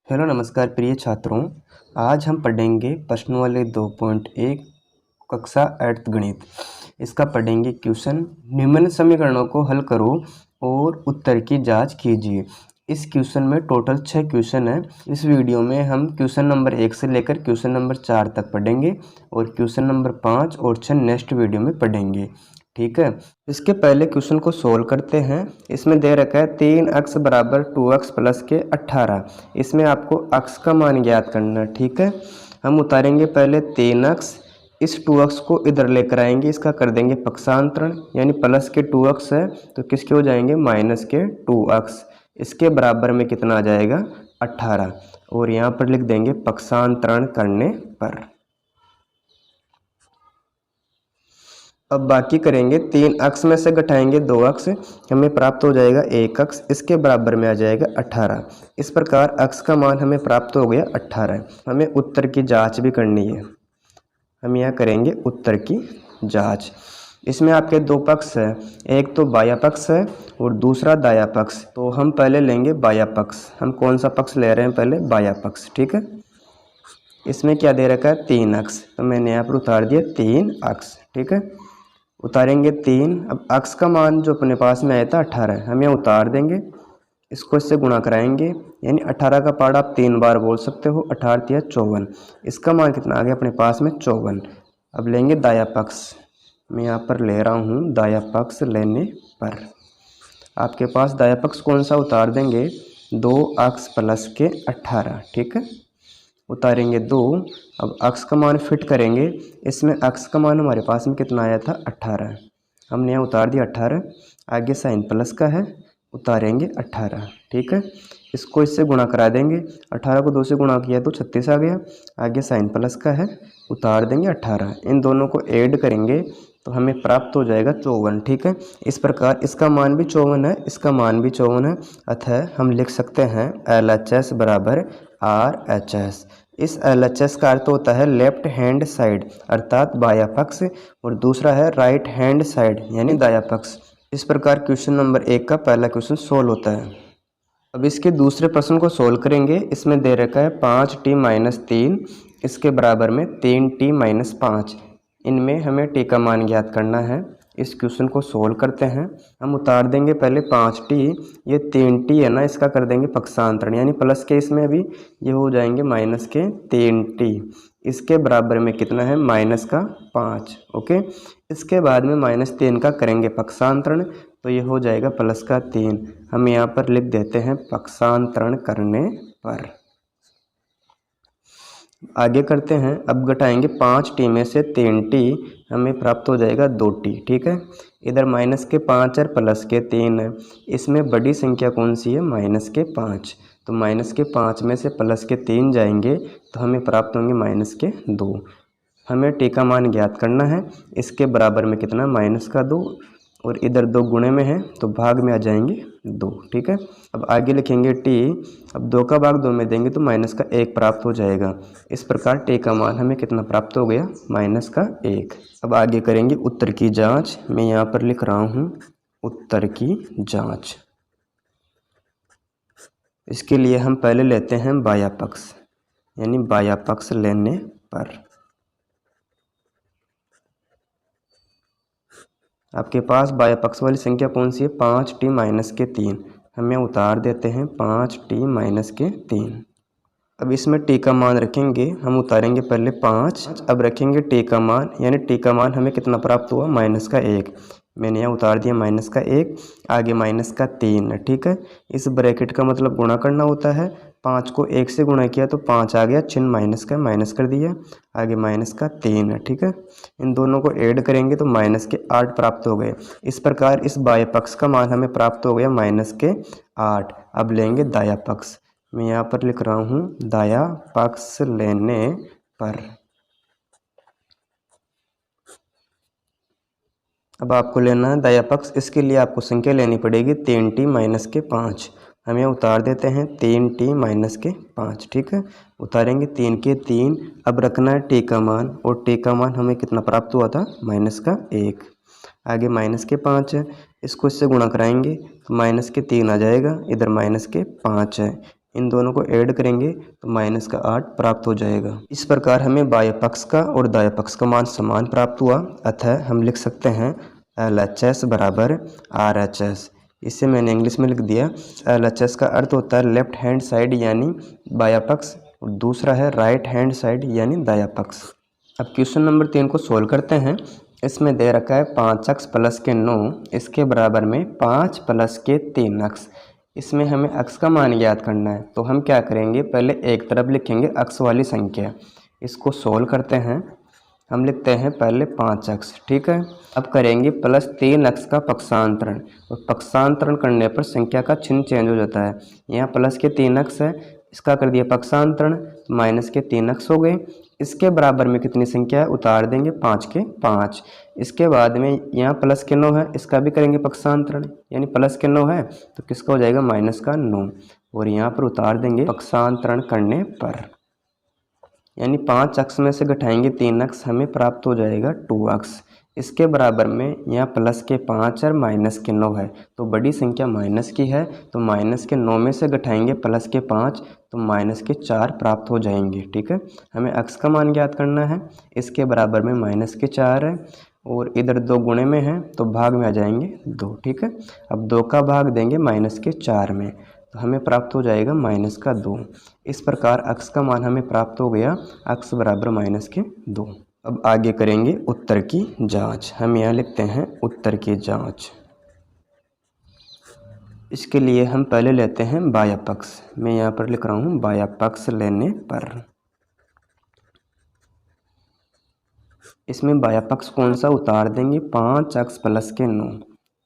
Hello नमस्कार प्रिय छात्रों। आज हम पढ़ेंगे प्रश्न वाले 2.1 कक्षा 8th गणित। इसका पढ़ेंगे क्वेश्चन। निम्न समीकरणों को हल करो और उत्तर की जांच कीजिए। इस क्वेश्चन में टोटल 6 क्वेश्चन है। इस वीडियो में हम क्वेश्चन नंबर 1 से लेकर क्वेश्चन नंबर 4 तक पढ़ेंगे और क्वेश्चन नंबर 5 और 6 नेक्स्ट वीडियो में पढ़ेंगे। ठीक है, इसके पहले क्वेश्चन को सोल्व करते हैं। इसमें दे रखा है 3x बराबर 2x प्लस के 18। इसमें आपको x का मान ज्ञात करना है। ठीक है, हम उतारेंगे पहले 3x, इस 2x को इधर लेकर आएंगे, इसका कर देंगे पक्षांतरण, यानी प्लस के 2x है तो किसके हो जाएंगे माइनस के 2x। इसके बराबर में कितना आ जाएगा 18, और यहाँ पर लिख देंगे पक्षांतरण करने पर। अब बाकी करेंगे 3x में से घटाएंगे 2x, हमें प्राप्त हो जाएगा 1x, इसके बराबर में आ जाएगा 18। इस प्रकार x का मान हमें प्राप्त हो गया 18। हमें उत्तर की जांच भी करनी है। हम यहाँ करेंगे उत्तर की जांच। इसमें आपके दो पक्ष है, एक तो बाया पक्ष है और दूसरा दाया पक्ष। तो हम पहले लेंगे बाया पक्ष। हम कौन सा पक्ष ले रहे हैं? पहले बाया पक्ष। ठीक है, इसमें क्या दे रखा है 3x, तो मैंने यहाँ पर उतार दिया 3x। ठीक है, उतारेंगे 3। अब x का मान जो अपने पास में आया था 18, हम यहाँ उतार देंगे, इसको इससे गुणा कराएंगे, यानी 18 का पार्ट आप 3 बार बोल सकते हो। 18 या 54, इसका मान कितना आ गया अपने पास में 54। अब लेंगे दाया पक्ष। मैं यहाँ पर ले रहा हूँ दाया पक्ष लेने पर। आपके पास दाया पक्ष कौन सा? उतार देंगे 2x प्लस के 18। ठीक है, उतारेंगे 2। अब x का मान फिट करेंगे, इसमें x का मान हमारे पास में कितना आया था 18, हमने यहाँ उतार दिया 18। आगे साइन प्लस का है, उतारेंगे 18। ठीक है, इसको इससे गुणा करा देंगे, 18 को 2 से गुणा किया तो 36 आ गया। आगे साइन प्लस का है, उतार देंगे 18। इन दोनों को ऐड करेंगे तो हमें प्राप्त हो जाएगा 54। ठीक है, इस प्रकार इसका मान भी 54 है, इसका मान भी 54 है। अतः हम लिख सकते हैं LHS बराबर RHS। इस LHS का अर्थ होता है लेफ्ट हैंड साइड, अर्थात बाया पक्ष, और दूसरा है राइट हैंड साइड, यानी दाया पक्ष। इस प्रकार क्वेश्चन नंबर 1 का पहला क्वेश्चन सोल्व होता है। अब इसके दूसरे प्रश्न को सोल्व करेंगे। इसमें दे रखा है 5t-3, इसके बराबर में 3t-5। इनमें हमें t का मान ज्ञात करना है। इस क्वेश्चन को सोल्व करते हैं। हम उतार देंगे पहले 5t, ये 3t है ना, इसका कर देंगे पक्षांतरण, यानी प्लस के इसमें अभी ये हो जाएंगे माइनस के 3t। इसके बराबर में कितना है माइनस का 5। ओके, इसके बाद में -3 का करेंगे पक्षांतरण, तो ये हो जाएगा प्लस का 3। हम यहाँ पर लिख देते हैं पक्षांतरण करने पर। आगे करते हैं। अब घटाएंगे 5t में से 3t, हमें प्राप्त हो जाएगा 2t। ठीक है, इधर माइनस के 5 और प्लस के 3 है। इसमें बड़ी संख्या कौन सी है? माइनस के 5। तो माइनस के 5 में से प्लस के 3 जाएंगे तो हमें प्राप्त होंगे माइनस के 2। हमें t का मान ज्ञात करना है। इसके बराबर में कितना? माइनस का 2, और इधर 2 गुणे में है तो भाग में आ जाएंगे 2। ठीक है, अब आगे लिखेंगे t। अब 2 का भाग 2 में देंगे तो माइनस का 1 प्राप्त हो जाएगा। इस प्रकार t का मान हमें कितना प्राप्त हो गया? माइनस का 1। अब आगे करेंगे उत्तर की जांच। मैं यहाँ पर लिख रहा हूँ उत्तर की जांच। इसके लिए हम पहले लेते हैं बाया पक्ष, यानी बाया पक्ष लेने पर। आपके पास बाया पक्ष वाली संख्या कौन सी है? 5t-3। हमें उतार देते हैं 5t-3। अब इसमें t का मान रखेंगे, हम उतारेंगे पहले 5। अब रखेंगे t का मान, यानी t का मान हमें कितना प्राप्त हुआ? माइनस का 1। मैंने यहाँ उतार दिया माइनस का 1। आगे माइनस का 3। ठीक है, इस ब्रैकेट का मतलब गुणा करना होता है। 5 को 1 से गुणा किया तो 5 आ गया, चिन्ह माइनस का माइनस कर दिया। आगे माइनस का 3। ठीक है, इन दोनों को ऐड करेंगे तो माइनस के 8 प्राप्त हो गए। इस प्रकार इस बाह्य पक्ष का मान हमें प्राप्त हो गया माइनस के 8। अब लेंगे दाया पक्ष। मैं यहाँ पर लिख रहा हूँ दाया पक्ष लेने पर। अब आपको लेना है दाया पक्ष। इसके लिए आपको संख्या लेनी पड़ेगी 3t-5। हम यहाँ उतार देते हैं 3t-5। ठीक है, उतारेंगे 3 के 3। अब रखना है t का मान, और t का मान हमें कितना प्राप्त हुआ था? माइनस का 1। आगे माइनस के 5 है, इसको इससे गुणा कराएंगे तो माइनस के 3 आ जाएगा, इधर माइनस के 5 है। इन दोनों को ऐड करेंगे तो माइनस का 8 प्राप्त हो जाएगा। इस प्रकार हमें बाह्य पक्ष का और दाह्य पक्ष का मान समान प्राप्त हुआ, अतः हम लिख सकते हैं LHS बराबर RHS। इसे मैंने इंग्लिश में लिख दिया। LHS का अर्थ होता है लेफ्ट हैंड साइड यानी बाह्य पक्ष, और दूसरा है राइट हैंड साइड यानी दाह्य पक्ष। अब क्वेश्चन नंबर 3 को सोल्व करते हैं। इसमें दे रखा है 5x प्लस के 9 इसके बराबर में 5 प्लस के 3x। इसमें हमें x का मान ज्ञात करना है, तो हम क्या करेंगे, पहले एक तरफ लिखेंगे x वाली संख्या, इसको सोल्व करते हैं। हम लिखते हैं पहले 5x, ठीक है। अब करेंगे प्लस 3x का पक्षांतरण, और पक्षांतरण करने पर संख्या का चिन्ह चेंज हो जाता है। यहाँ प्लस के 3x है, इसका कर दिया पक्षांतरण, माइनस के 3x हो गए। इसके बराबर में कितनी संख्या है, उतार देंगे 5 के 5। इसके बाद में यहाँ प्लस के 9 है, इसका भी करेंगे पक्षांतरण, यानी प्लस के 9 है तो किसका हो जाएगा, माइनस का 9, और यहाँ पर उतार देंगे पक्षांतरण करने पर, यानी 5x में से घटाएंगे 3x, हमें प्राप्त हो जाएगा 2x। इसके बराबर में यहाँ प्लस के 5 और माइनस के 9 है, तो बड़ी संख्या माइनस की है, तो माइनस के 9 में से घटाएंगे प्लस के 5, तो माइनस के 4 प्राप्त हो जाएंगे, ठीक है। हमें x का मान ज्ञात करना है। इसके बराबर में माइनस के 4 है, और इधर 2 गुणे में है तो भाग में आ जाएंगे 2, ठीक है। अब 2 का भाग देंगे माइनस के 4 में, तो हमें प्राप्त हो जाएगा माइनस का 2। इस प्रकार x का मान हमें प्राप्त हो गया, x बराबर माइनस के 2। अब आगे करेंगे उत्तर की जांच। हम यहाँ लिखते हैं उत्तर की जांच। इसके लिए हम पहले लेते हैं बाह्य पक्ष। मैं यहाँ पर लिख रहा हूँ बाह्य पक्ष लेने पर। इसमें बाह्य पक्ष कौन सा, उतार देंगे 5x प्लस के 9,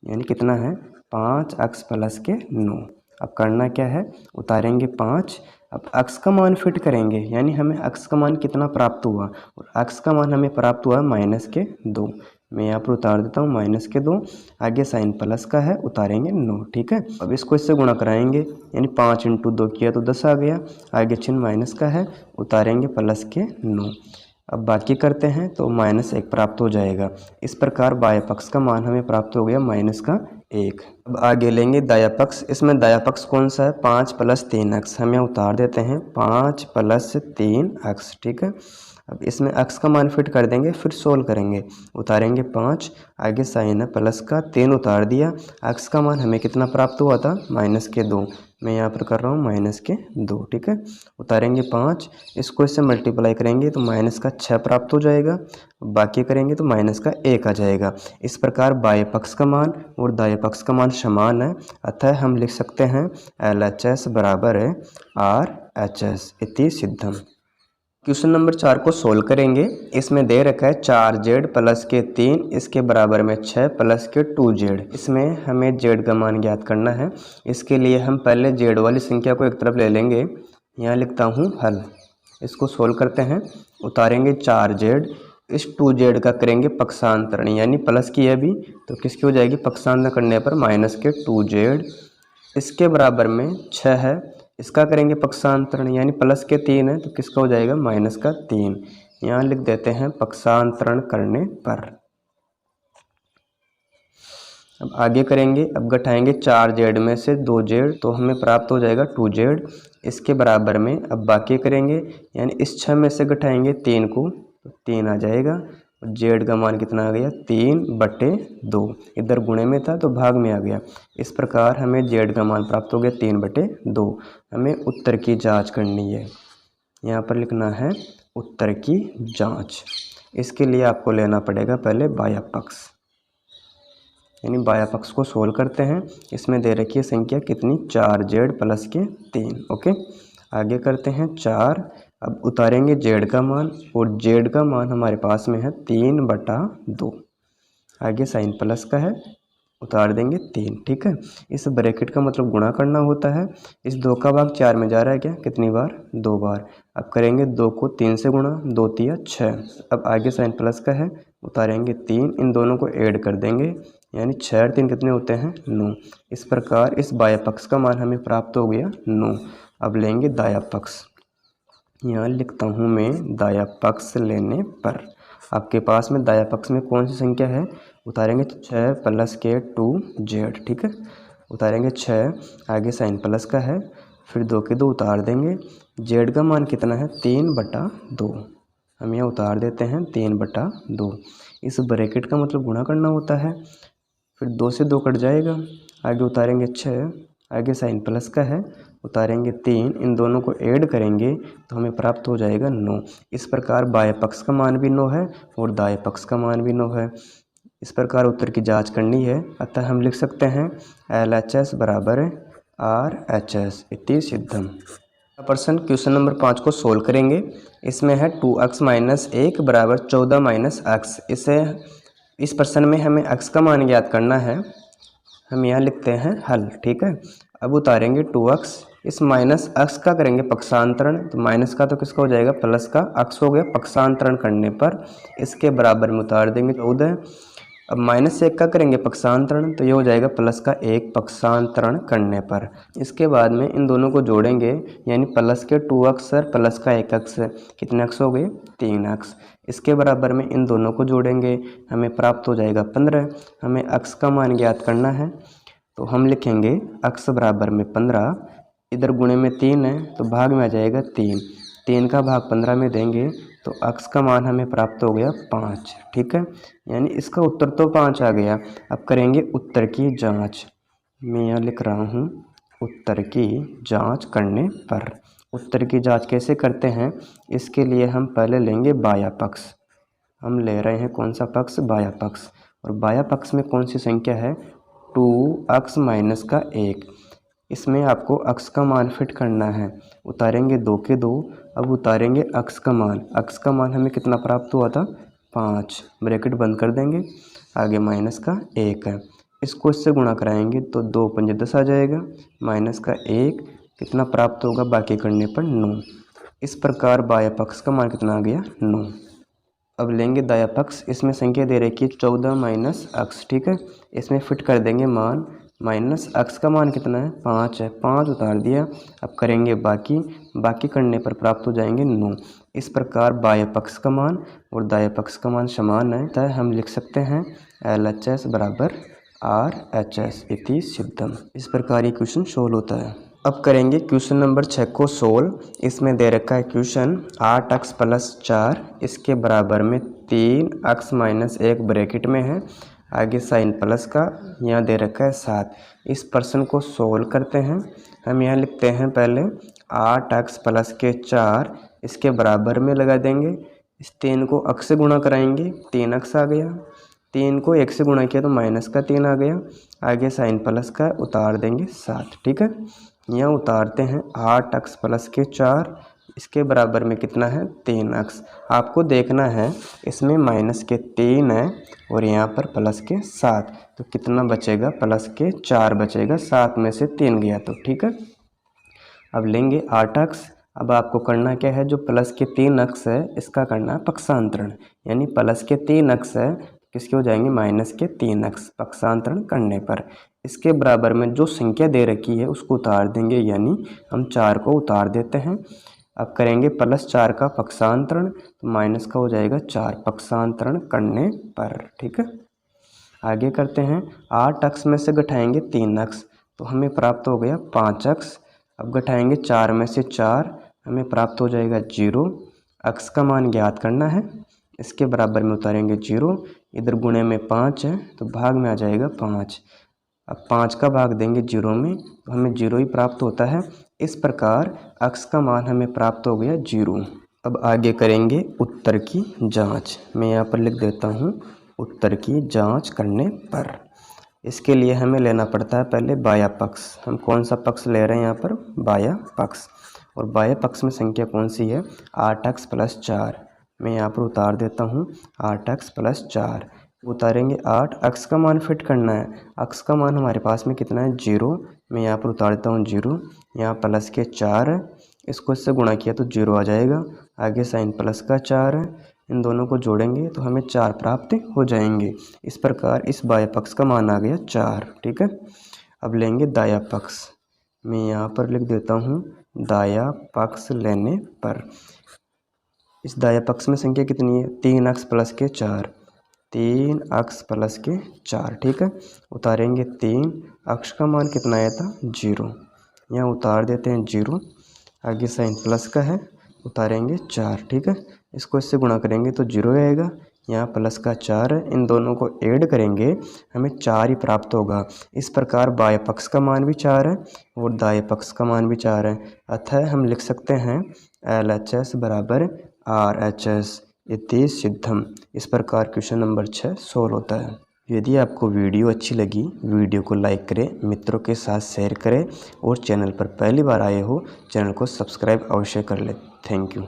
यानी कितना है 5x प्लस के 9। अब करना क्या है, उतारेंगे 5। अब x का मान फिट करेंगे, यानी हमें x का मान कितना प्राप्त हुआ, और x का मान हमें प्राप्त हुआ माइनस के 2। मैं यहाँ पर उतार देता हूँ माइनस के 2, आगे साइन प्लस का है, उतारेंगे 9, ठीक है। अब इसको इससे गुणा कराएंगे, यानी 5 × 2 किया तो 10 आ गया, आगे चिन्ह माइनस का है, उतारेंगे प्लस के 9। अब बाकी करते हैं तो -1 प्राप्त हो जाएगा। इस प्रकार बाह्य पक्ष का मान हमें प्राप्त हो गया -1। अब आगे लेंगे दाह्य पक्ष। इसमें दाह्य पक्ष कौन सा है, 5 + 3x। हम यहाँ उतार देते हैं 5 + 3x, ठीक है। अब इसमें x का मान फिट कर देंगे, फिर सोल्व करेंगे, उतारेंगे 5, आगे साइन है प्लस का, 3 उतार दिया। x का मान हमें कितना प्राप्त हुआ था, -2। मैं यहाँ पर कर रहा हूँ -2, ठीक है। उतारेंगे 5, इसको इससे मल्टीप्लाई करेंगे तो -6 प्राप्त हो जाएगा। बाकी करेंगे तो -1 आ जाएगा। इस प्रकार बाह्य पक्ष का मान और दाह्य पक्ष का मान समान है, अतः हम लिख सकते हैं LHS बराबर है RHS इति सिद्धम। क्वेश्चन नंबर 4 को सोल्व करेंगे। इसमें दे रखा है 4z प्लस के 3 इसके बराबर में 6 प्लस के 2z। इसमें हमें z का मान ज्ञात करना है। इसके लिए हम पहले z वाली संख्या को एक तरफ ले लेंगे। यहाँ लिखता हूँ हल। इसको सोल्व करते हैं, उतारेंगे 4z, इस 2z का करेंगे पक्षांतरण, यानी प्लस की है अभी तो किसकी हो जाएगी, पक्षांतरण करने पर माइनस के 2z। इसके बराबर में 6 है, इसका करेंगे पक्षांतरण, यानी प्लस के 3 है तो किसका हो जाएगा, -3। यहाँ लिख देते हैं पक्षांतरण करने पर। अब आगे करेंगे, अब घटाएंगे 4z में से 2z तो हमें प्राप्त हो जाएगा 2z। इसके बराबर में अब बाकी करेंगे, यानी इस 6 में से घटाएंगे 3 को तो 3 आ जाएगा। z का मान कितना आ गया, 3/2। इधर गुणे में था तो भाग में आ गया। इस प्रकार हमें z का मान प्राप्त हो गया 3/2। हमें उत्तर की जांच करनी है। यहाँ पर लिखना है उत्तर की जांच। इसके लिए आपको लेना पड़ेगा पहले बाह्य पक्ष, यानी बाह्य पक्ष को सोल्व करते हैं। इसमें दे रखी है संख्या कितनी, 4z प्लस के 3, ओके। आगे करते हैं 4, अब उतारेंगे z का मान, और z का मान हमारे पास में है 3/2। आगे साइन प्लस का है, उतार देंगे 3, ठीक है। इस ब्रैकेट का मतलब गुणा करना होता है। इस 2 का भाग 4 में जा रहा है क्या, कितनी बार, 2 बार। अब करेंगे 2 को 3 से गुणा, 2 × 6। अब आगे साइन प्लस का है, उतारेंगे 3, इन दोनों को ऐड कर देंगे, यानी 6 और 3 कितने होते हैं, 9। इस प्रकार इस बाह्य पक्ष का मान हमें प्राप्त हो गया 9। अब लेंगे दाह्य पक्ष। यहाँ लिखता हूँ मैं दाह्य पक्ष लेने पर। आपके पास में दाह्य पक्ष में कौन सी संख्या है, उतारेंगे 6 प्लस के 2z, ठीक है। उतारेंगे 6, आगे साइन प्लस का है, फिर 2 के 2 उतार देंगे। जेड का मान कितना है 3/2, हम यहाँ उतार देते हैं 3/2। इस ब्रैकेट का मतलब गुणा करना होता है। फिर 2 से 2 कट जाएगा, आगे उतारेंगे 6, आगे साइन प्लस का है, उतारेंगे 3, इन दोनों को ऐड करेंगे तो हमें प्राप्त हो जाएगा 9। इस प्रकार बाह्य पक्ष का मान भी 9 है और दाह्य पक्ष का मान भी 9 है। इस प्रकार उत्तर की जांच करनी है, अतः हम लिख सकते हैं LHS बराबर RHS इति सिद्धम। प्रश्न क्वेश्चन नंबर 5 को सोल्व करेंगे। इसमें है 2x - 1 बराबर 14 - x। इस प्रश्न में हमें x का मान ज्ञात करना है। हम यहाँ लिखते हैं हल, ठीक है। अब उतारेंगे 2x, इस माइनस x का करेंगे पक्षांतरण, तो माइनस का तो किसका हो जाएगा प्लस का, x हो गया पक्षांतरण करने पर इसके बराबर में उतार देंगे 14। अब -1 का करेंगे पक्षांतरण, तो ये हो जाएगा प्लस का 1 पक्षांतरण करने पर। इसके बाद में इन दोनों को जोड़ेंगे, यानी प्लस के 2x और प्लस का 1x, कितने x हो गए 3x। इसके बराबर में इन दोनों को जोड़ेंगे, हमें प्राप्त हो जाएगा 15। हमें x का मान ज्ञात करना है, तो हम लिखेंगे x बराबर में 15, इधर गुणे में 3 है तो भाग में आ जाएगा 3, 3 का भाग 15 में देंगे तो x का मान हमें प्राप्त हो गया 5, ठीक है। यानी इसका उत्तर तो 5 आ गया। अब करेंगे उत्तर की जांच। मैं यहाँ लिख रहा हूँ उत्तर की जांच करने पर। उत्तर की जांच कैसे करते हैं, इसके लिए हम पहले लेंगे बाह्य पक्ष। हम ले रहे हैं कौन सा पक्ष, बाह्य पक्ष। और बाह्य पक्ष में कौन सी संख्या है 2x - 1। इसमें आपको x का मान फिट करना है, उतारेंगे 2 के 2। अब उतारेंगे x का मान, x का मान हमें कितना प्राप्त हुआ था 5, ब्रैकेट बंद कर देंगे, आगे माइनस का 1 है, इसको इससे गुणा कराएंगे तो 2 × 5 = 10 आ जाएगा, माइनस का 1 कितना प्राप्त होगा बाकी करने पर 9। इस प्रकार बाह्य पक्ष का मान कितना आ गया 9। अब लेंगे दाह्य पक्ष। इसमें संख्या दे रखी है 14 - x, ठीक है। इसमें फिट कर देंगे मान, माइनस x का मान कितना है 5 है, 5 उतार दिया। अब करेंगे बाकी करने पर प्राप्त हो जाएंगे 9। इस प्रकार बाह्य पक्ष का मान और दाह्य पक्ष का मान समान है, अतः हम लिख सकते हैं LHS बराबर RHS इति सिद्धम। इस प्रकार ये क्वेश्चन सोल्व होता है। अब करेंगे क्वेश्चन नंबर 6 को सोल्व। इसमें दे रखा है क्वेश्चन 8x + 4, इसके बराबर में 3x - 1 ब्रैकेट में है, आगे साइन प्लस का, यहाँ दे रखा है 7। इस प्रश्न को सोल्व करते हैं। हम यहाँ लिखते हैं पहले 8x + 4, इसके बराबर में लगा देंगे, इस 3 को x से गुणा कराएंगे 3x आ गया, 3 को 1 से गुणा किया तो माइनस का 3 आ गया, आगे साइन प्लस का उतार देंगे 7, ठीक है। यहाँ उतारते हैं 8x + 4, इसके बराबर में कितना है 3x। आपको देखना है इसमें माइनस के 3 है और यहाँ पर प्लस के 7, तो कितना बचेगा प्लस के 4 बचेगा, 7 में से 3 गया तो, ठीक है। अब लेंगे 8x। अब आपको करना क्या है, जो प्लस के 3x है इसका करना है पक्षांतरण, यानी प्लस के 3x है किसके हो जाएंगे माइनस के 3x पक्षांतरण करने पर। इसके बराबर में जो संख्या दे रखी है उसको उतार देंगे, यानी हम 4 को उतार देते हैं। अब करेंगे +4 का पक्षांतरण, तो माइनस का हो जाएगा 4 पक्षांतरण करने पर, ठीक है। आगे करते हैं 8x में से घटाएंगे 3x, तो हमें प्राप्त हो गया 5x। अब घटाएंगे 4 में से 4, हमें प्राप्त हो जाएगा 0। x का मान ज्ञात करना है, इसके बराबर में उतारेंगे 0, इधर गुणे में 5 है तो भाग में आ जाएगा 5। अब 5 का भाग देंगे 0 में तो हमें 0 ही प्राप्त होता है। इस प्रकार x का मान हमें प्राप्त हो गया 0। अब आगे करेंगे उत्तर की जांच। मैं यहाँ पर लिख देता हूँ उत्तर की जांच करने पर। इसके लिए हमें लेना पड़ता है पहले बाह्य पक्ष। हम कौन सा पक्ष ले रहे हैं यहाँ पर, बाह्य पक्ष। और बाह्य पक्ष में संख्या कौन सी है 8x + 4। मैं यहाँ पर उतार देता हूँ 8x + 4, उतारेंगे 8, x का मान फिट करना है, x का मान हमारे पास में कितना है 0। मैं यहाँ पर उतार देता हूँ 0, यहाँ प्लस के 4 है, इसको इससे गुणा किया तो 0 आ जाएगा, आगे साइन प्लस का 4 है, इन दोनों को जोड़ेंगे तो हमें 4 प्राप्त हो जाएंगे। इस प्रकार इस बाह्य पक्ष का मान आ गया 4, ठीक है। अब लेंगे दाह्य पक्ष। मैं यहाँ पर लिख देता हूँ दाह्य पक्ष लेने पर। इस दाह्य पक्ष में संख्या कितनी है 3x + के 4, 3x + के 4, ठीक है। उतारेंगे 3, x का मान कितना आया था 0, यहाँ उतार देते हैं 0, आगे साइन प्लस का है, उतारेंगे 4। ठीक है, इसको इससे गुणा करेंगे तो 0 आएगा, यहाँ प्लस का 4 है, इन दोनों को ऐड करेंगे हमें 4 ही प्राप्त होगा। इस प्रकार बाएं पक्ष का मान भी 4 है और दाएं पक्ष का मान भी 4 है। अतः हम लिख सकते हैं LHS बराबर RHS इति सिद्धम। इस प्रकार क्वेश्चन नंबर 6 सोल्व होता है। यदि आपको वीडियो अच्छी लगी, वीडियो को लाइक करें, मित्रों के साथ शेयर करें और चैनल पर पहली बार आए हो चैनल को सब्सक्राइब अवश्य कर लें। Thank you.